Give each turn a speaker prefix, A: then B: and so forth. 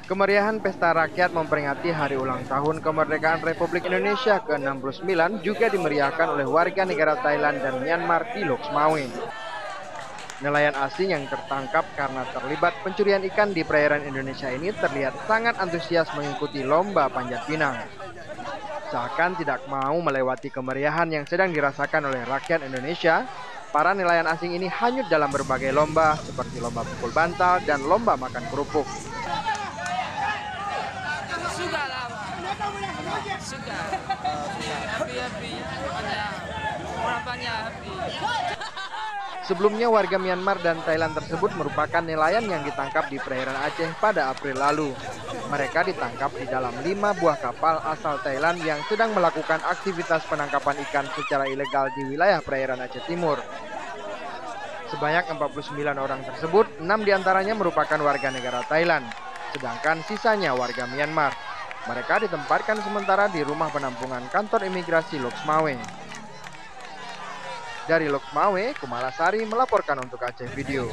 A: Kemeriahan pesta rakyat memperingati hari ulang tahun kemerdekaan Republik Indonesia ke-69 juga dimeriahkan oleh warga negara Thailand dan Myanmar di Lok Smawe. Nelayan asing yang tertangkap karena terlibat pencurian ikan di perairan Indonesia ini terlihat sangat antusias mengikuti lomba panjat pinang. Seakan tidak mau melewati kemeriahan yang sedang dirasakan oleh rakyat Indonesia, para nelayan asing ini hanyut dalam berbagai lomba seperti lomba pukul bantal dan lomba makan kerupuk.
B: Suka lah, Pak. Suka. Happy. Harapannya happy.
A: Sebelumnya warga Myanmar dan Thailand tersebut merupakan nelayan yang ditangkap di perairan Aceh pada April lalu. Mereka ditangkap di dalam 5 buah kapal asal Thailand yang sedang melakukan aktivitas penangkapan ikan secara ilegal di wilayah perairan Aceh Timur. Sebanyak 49 orang tersebut, 6 diantaranya merupakan warga negara Thailand, sedangkan sisanya warga Myanmar. Mereka ditempatkan sementara di rumah penampungan kantor imigrasi Lok Smawe. Dari Lok Smawe, Kumalasari melaporkan untuk Aceh Video.